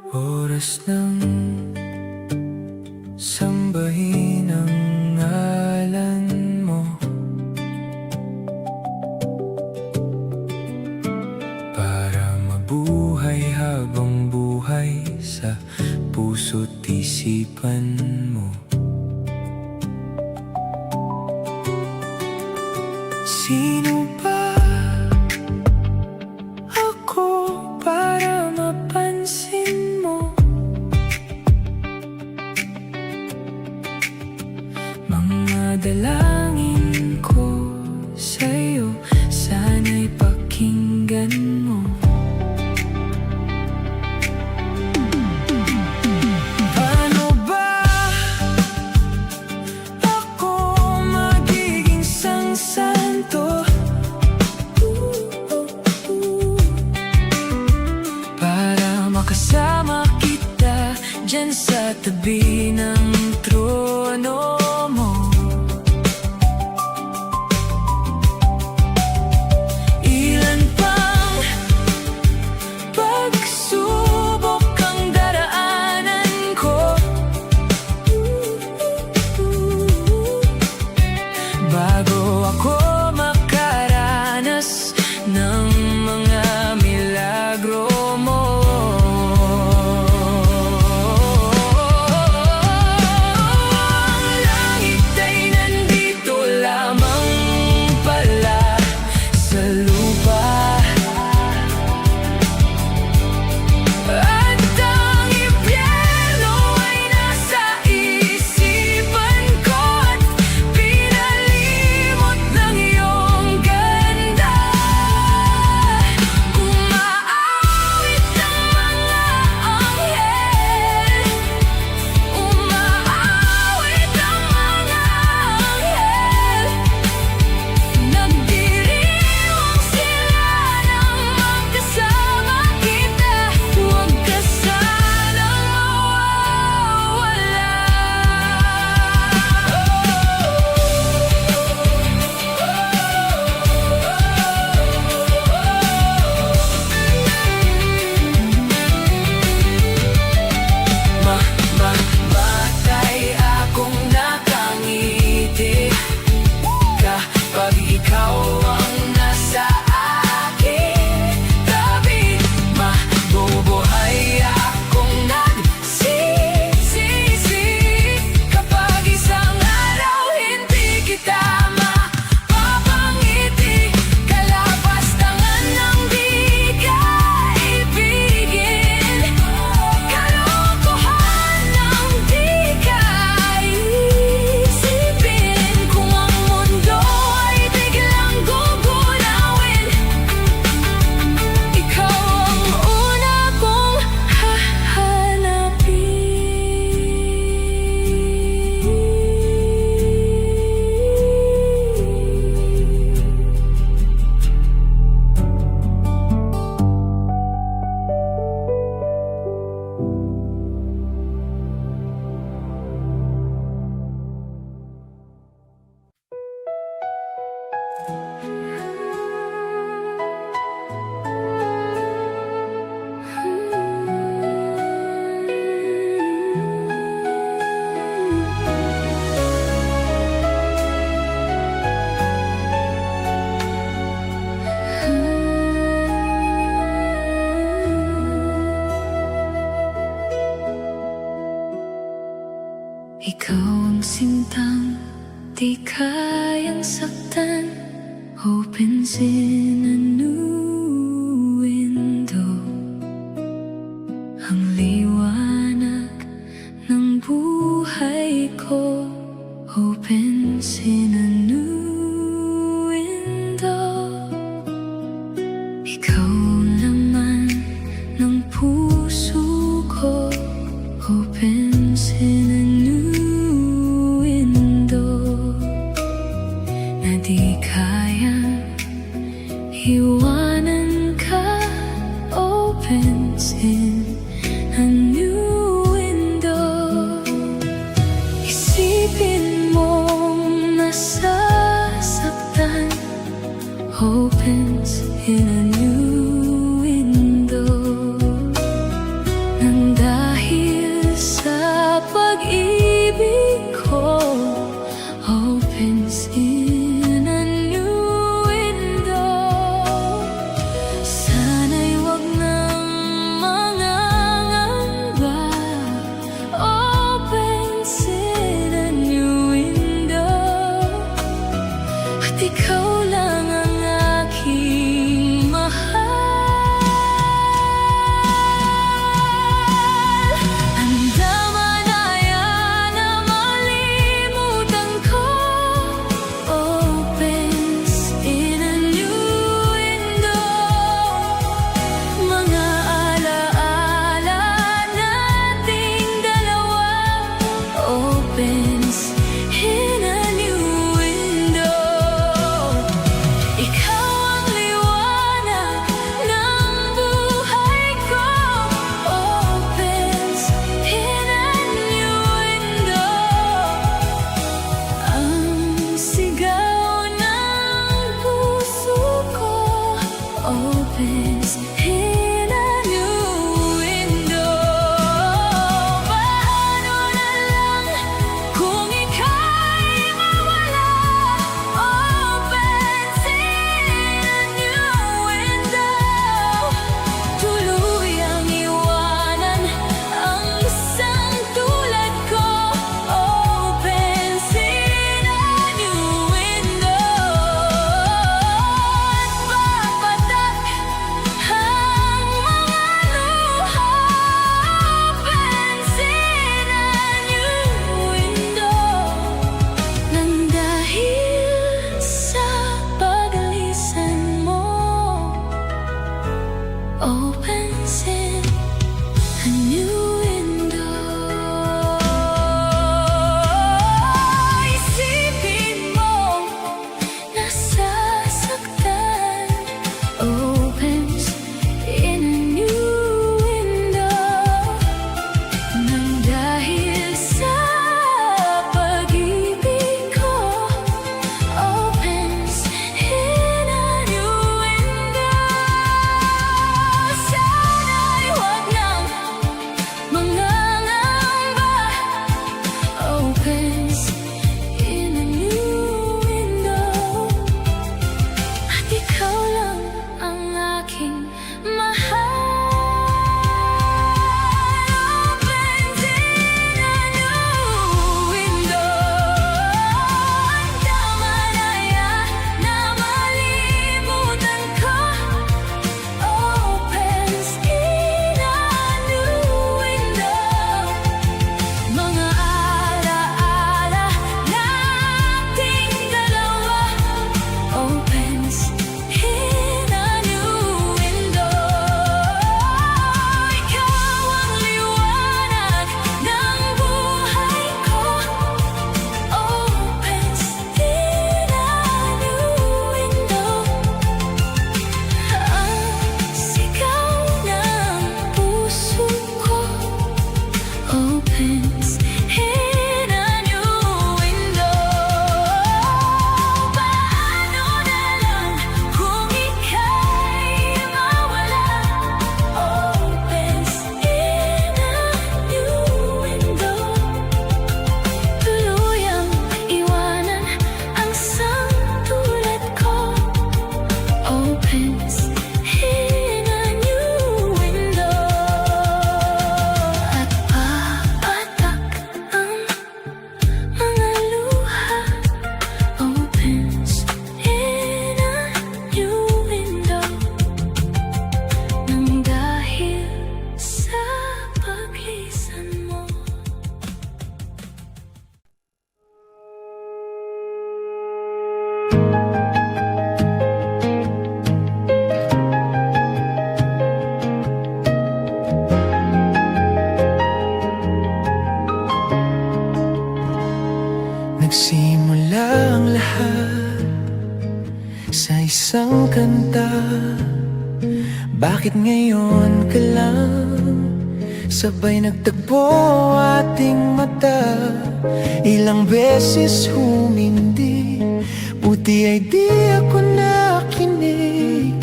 Oras ng sambahin ang ngalan mo, para mabuhay habang buhay sa puso't isipan mo. Sino ba ako para mapansin mo? Mga dalangin ko sa'yo, sana'y pakinggan mo. Paano ba ako magiging santo para makasama kita dyan sa tabi ng trono mo? Ilan pang pagsubok ang daraanan ko bago ako makaranas ng mga milagro mo. Ikaw ang sintang di kayang saktan, opens in a new window. Ang liwanag ng buhay ko, opens in a new window. Ikaw naman ng puso ko, opens in a new window na di kayang iwanan ka, opens in a new window. Isipin mong nasasaktan, opens in a new window. Nang Bakit ngayon ka lang sabay nagtagpo ating mata? Ilang beses humindi, buti ay di ako nakinig.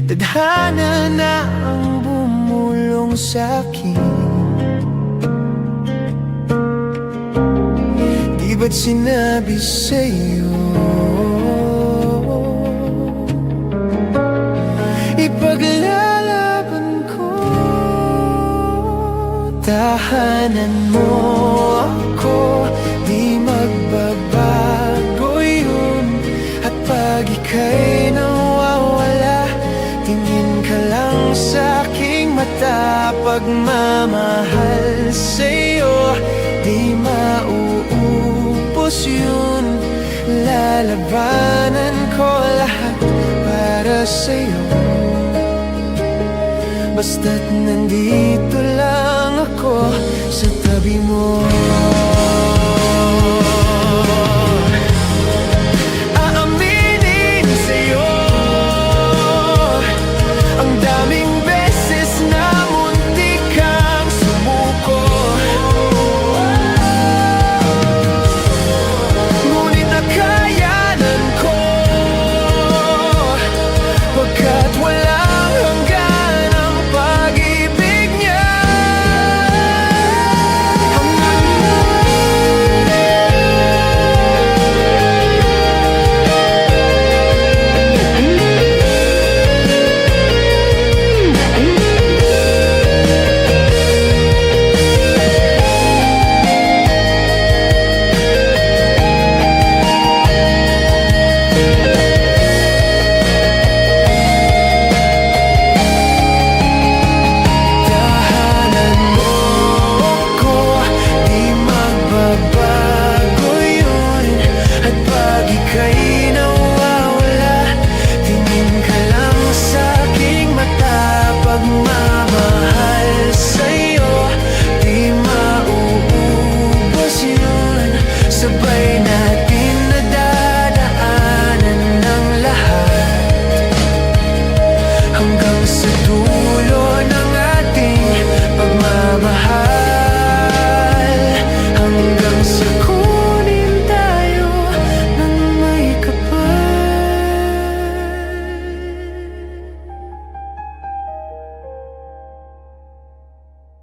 Tadhana na ang bumulong sa'kin. Di ba't sinabi sa'yo ipaglalaban ko? Tahanan mo ako, di magbabago yun. At pag ika'y nawawala, tingin ka lang sa aking mata. Pagmamahal sa'yo, di mauubos yun. Lalabanan ko lahat para sa'yo, basta't nandito lang ako sa tabi mo.